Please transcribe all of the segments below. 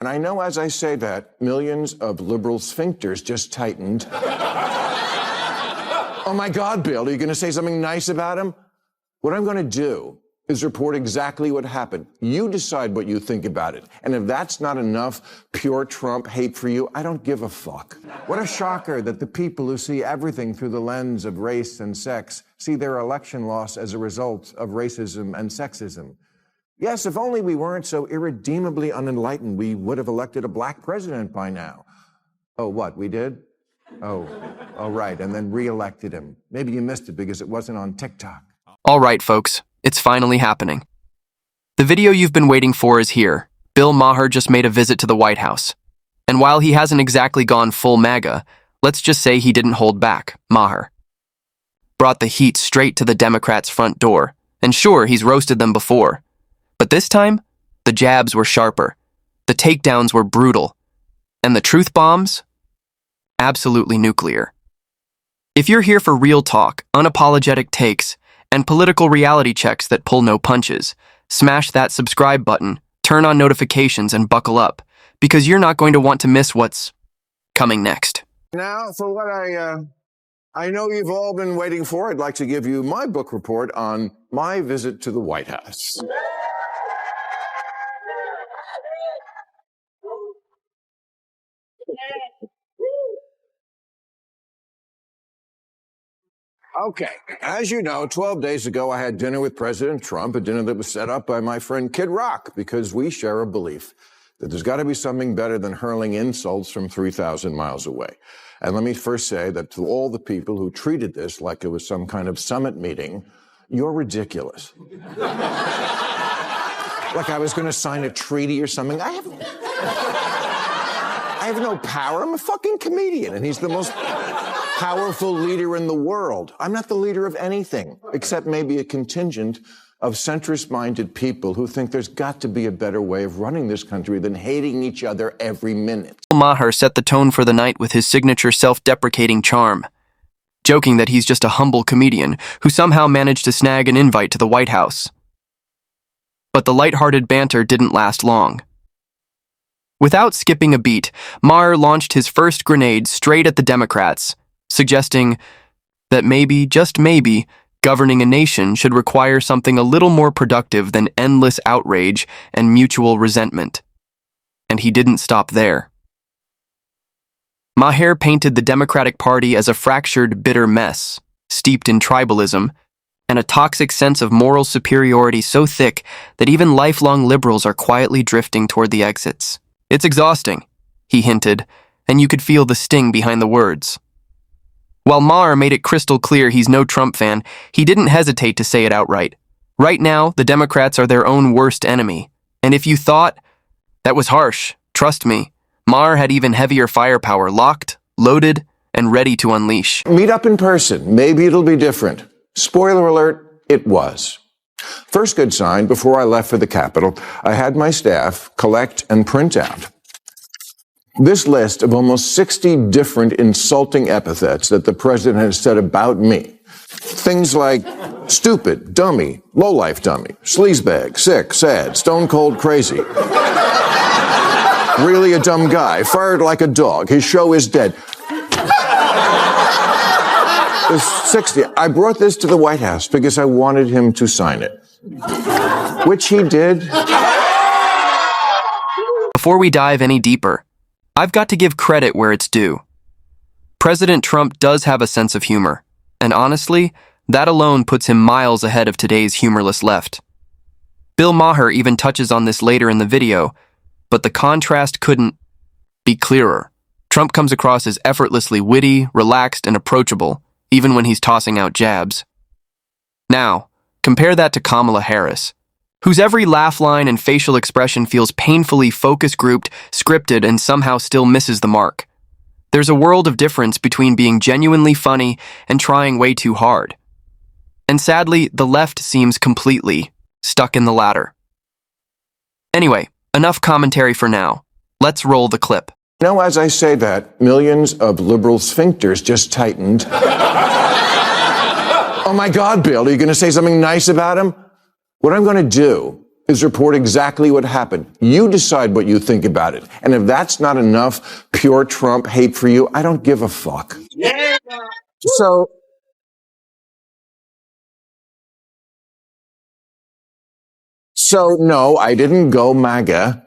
And I know as I say that, millions of liberal sphincters just tightened. Oh my God, Bill, are you going to say something nice about him? What I'm going to do is report exactly what happened. You decide what you think about it. And if that's not enough pure Trump hate for you, I don't give a fuck. What a shocker that the people who see everything through the lens of race and sex see their election loss as a result of racism and sexism. Yes, if only we weren't so irredeemably unenlightened, we would have elected a black president by now. Oh, what, we did? Oh, right, and then re-elected him. Maybe you missed it because it wasn't on TikTok. All right, folks, it's finally happening. The video you've been waiting for is here. Bill Maher just made a visit to the White House. And while he hasn't exactly gone full MAGA, let's just say he didn't hold back. Maher brought the heat straight to the Democrats' front door. And sure, he's roasted them before. But this time, the jabs were sharper, the takedowns were brutal, and the truth bombs? Absolutely nuclear. If you're here for real talk, unapologetic takes, and political reality checks that pull no punches, smash that subscribe button, turn on notifications, and buckle up, because you're not going to want to miss what's coming next. Now, for what I know you've all been waiting for, I'd like to give you my book report on my visit to the White House. Okay, as you know, 12 days ago, I had dinner with President Trump, a dinner that was set up by my friend Kid Rock, because we share a belief that there's got to be something better than hurling insults from 3,000 miles away. And let me first say that to all the people who treated this like it was some kind of summit meeting, you're ridiculous. Like I was going to sign a treaty or something. I have no power. I'm a fucking comedian, and he's the most powerful leader in the world. I'm not the leader of anything, except maybe a contingent of centrist-minded people who think there's got to be a better way of running this country than hating each other every minute. Maher set the tone for the night with his signature self-deprecating charm, joking that he's just a humble comedian who somehow managed to snag an invite to the White House. But the lighthearted banter didn't last long. Without skipping a beat, Maher launched his first grenade straight at the Democrats, suggesting that maybe, just maybe, governing a nation should require something a little more productive than endless outrage and mutual resentment. And he didn't stop there. Maher painted the Democratic Party as a fractured, bitter mess, steeped in tribalism, and a toxic sense of moral superiority so thick that even lifelong liberals are quietly drifting toward the exits. It's exhausting, he hinted, and you could feel the sting behind the words. While Maher made it crystal clear he's no Trump fan, he didn't hesitate to say it outright. Right now, the Democrats are their own worst enemy. And if you thought that was harsh, trust me, Maher had even heavier firepower locked, loaded, and ready to unleash. Meet up in person. Maybe it'll be different. Spoiler alert, it was. First good sign, before I left for the Capitol, I had my staff collect and print out this list of almost 60 different insulting epithets that the president has said about me. Things like stupid, dummy, lowlife dummy, sleazebag, sick, sad, stone cold crazy. Really a dumb guy, fired like a dog, his show is dead. There's 60. I brought this to the White House because I wanted him to sign it, which he did. Before we dive any deeper, I've got to give credit where it's due. President Trump does have a sense of humor, and honestly, that alone puts him miles ahead of today's humorless left. Bill Maher even touches on this later in the video, but the contrast couldn't be clearer. Trump comes across as effortlessly witty, relaxed, and approachable, even when he's tossing out jabs. Now, compare that to Kamala Harris, whose every laugh line and facial expression feels painfully focus-grouped, scripted, and somehow still misses the mark. There's a world of difference between being genuinely funny and trying way too hard. And sadly, the left seems completely stuck in the latter. Anyway, enough commentary for now. Let's roll the clip. Now, as I say that, millions of liberal sphincters just tightened. Oh my God, Bill, are you going to say something nice about him? What I'm going to do is report exactly what happened. You decide what you think about it. And if that's not enough pure Trump hate for you, I don't give a fuck. Yeah. So no, I didn't go MAGA.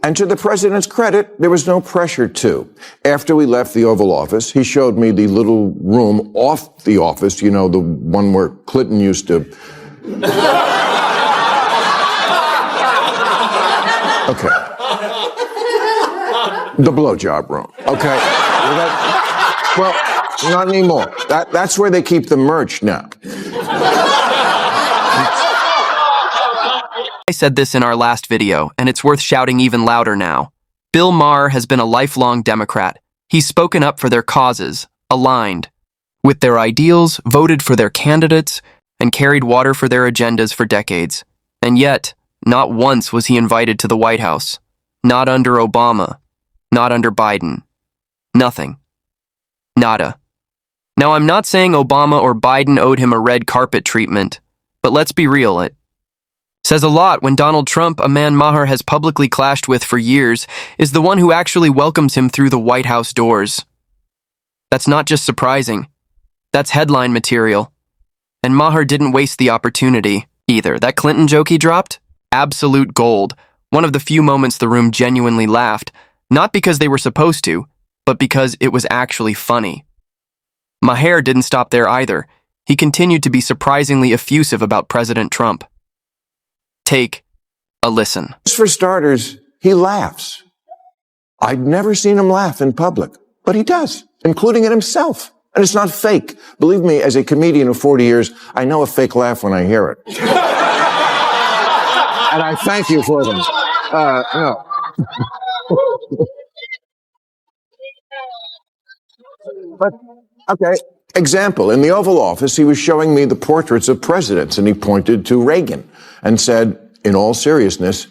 And to the president's credit, there was no pressure to. After we left the Oval Office, he showed me the little room off the office, you know, the one where Clinton used to. Okay. The blowjob room. Okay. Well, not anymore. That's where they keep the merch now. I said this in our last video, and it's worth shouting even louder now. Bill Maher has been a lifelong Democrat. He's spoken up for their causes, aligned with their ideals, voted for their candidates, and carried water for their agendas for decades. And yet, not once was he invited to the White House. Not under Obama. Not under Biden. Nothing. Nada. Now, I'm not saying Obama or Biden owed him a red carpet treatment, but let's be real, it says a lot when Donald Trump, a man Maher has publicly clashed with for years, is the one who actually welcomes him through the White House doors. That's not just surprising. That's headline material. And Maher didn't waste the opportunity either. That Clinton joke he dropped? Absolute gold. One of the few moments the room genuinely laughed, not because they were supposed to, but because it was actually funny. Maher didn't stop there either. He continued to be surprisingly effusive about President Trump. Take a listen. For starters, he laughs. I'd never seen him laugh in public, but he does, including at himself. And it's not fake. Believe me, as a comedian of 40 years, I know a fake laugh when I hear it. And I thank you for them. No. But, okay. Example, in the Oval Office, he was showing me the portraits of presidents, and he pointed to Reagan and said, in all seriousness,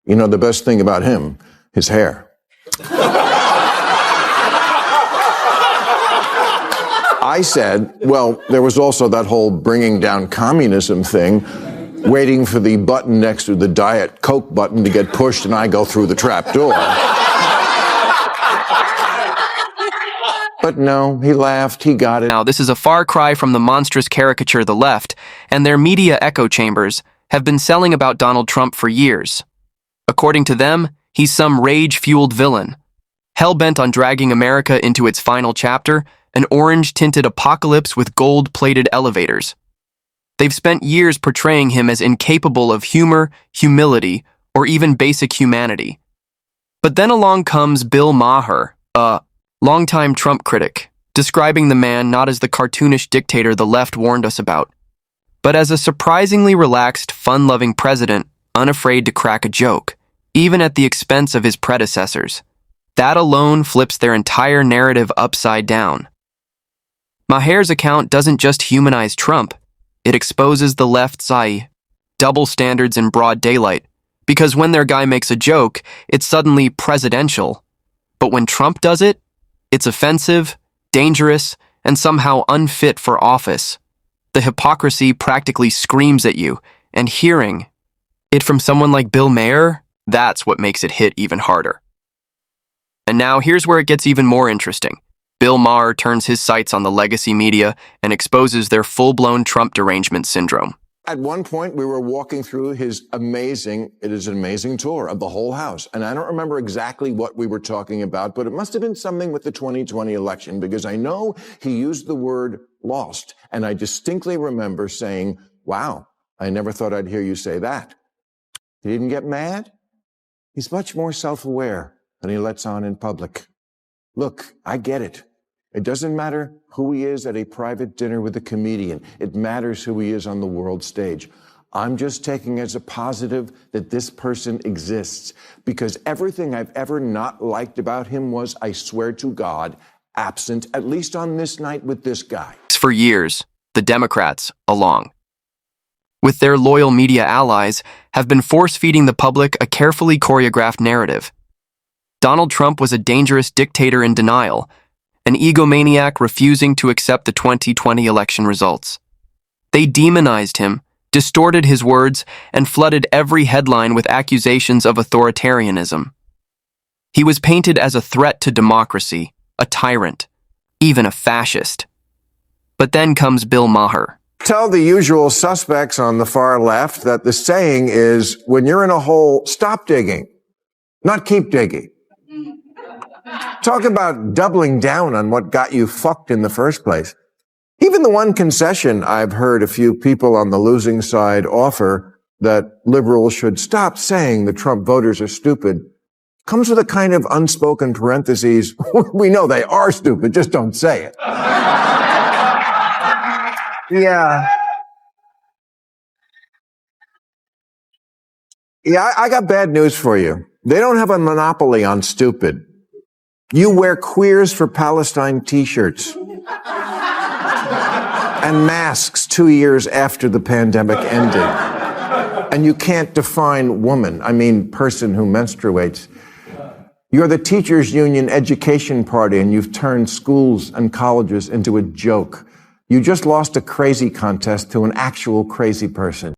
you know, the best thing about him, his hair. I said, well, there was also that whole bringing down communism thing, waiting for the button next to the Diet Coke button to get pushed and I go through the trap door. But no, he laughed, he got it. Now, this is a far cry from the monstrous caricature the left and their media echo chambers have been selling about Donald Trump for years. According to them, he's some rage-fueled villain, hell-bent on dragging America into its final chapter, an orange-tinted apocalypse with gold-plated elevators. They've spent years portraying him as incapable of humor, humility, or even basic humanity. But then along comes Bill Maher, a longtime Trump critic, describing the man not as the cartoonish dictator the left warned us about, but as a surprisingly relaxed, fun-loving president, unafraid to crack a joke, even at the expense of his predecessors. That alone flips their entire narrative upside down. Maher's account doesn't just humanize Trump, it exposes the left's double standards in broad daylight, because when their guy makes a joke, it's suddenly presidential. But when Trump does it, it's offensive, dangerous, and somehow unfit for office. The hypocrisy practically screams at you, and hearing it from someone like Bill Maher, that's what makes it hit even harder. And now here's where it gets even more interesting. Bill Maher turns his sights on the legacy media and exposes their full-blown Trump derangement syndrome. At one point, we were walking through it is an amazing tour of the whole house. And I don't remember exactly what we were talking about, but it must have been something with the 2020 election, because I know he used the word lost. And I distinctly remember saying, wow, I never thought I'd hear you say that. He didn't get mad. He's much more self-aware than he lets on in public. Look, I get it. It doesn't matter who he is at a private dinner with a comedian. It matters who he is on the world stage. I'm just taking as a positive that this person exists, because everything I've ever not liked about him was, I swear to God, absent, at least on this night with this guy. For years, the Democrats, along with their loyal media allies, have been force-feeding the public a carefully choreographed narrative. Donald Trump was a dangerous dictator in denial, an egomaniac refusing to accept the 2020 election results. They demonized him, distorted his words, and flooded every headline with accusations of authoritarianism. He was painted as a threat to democracy, a tyrant, even a fascist. But then comes Bill Maher. Tell the usual suspects on the far left that the saying is, when you're in a hole, stop digging, not keep digging. Talk about doubling down on what got you fucked in the first place. Even the one concession I've heard a few people on the losing side offer, that liberals should stop saying the Trump voters are stupid, comes with a kind of unspoken parentheses. We know they are stupid, just don't say it. Yeah, I got bad news for you. They don't have a monopoly on stupid. You wear Queers for Palestine t-shirts and masks 2 years after the pandemic ended. And you can't define woman, person who menstruates. You're the teachers' union education party, and you've turned schools and colleges into a joke. You just lost a crazy contest to an actual crazy person.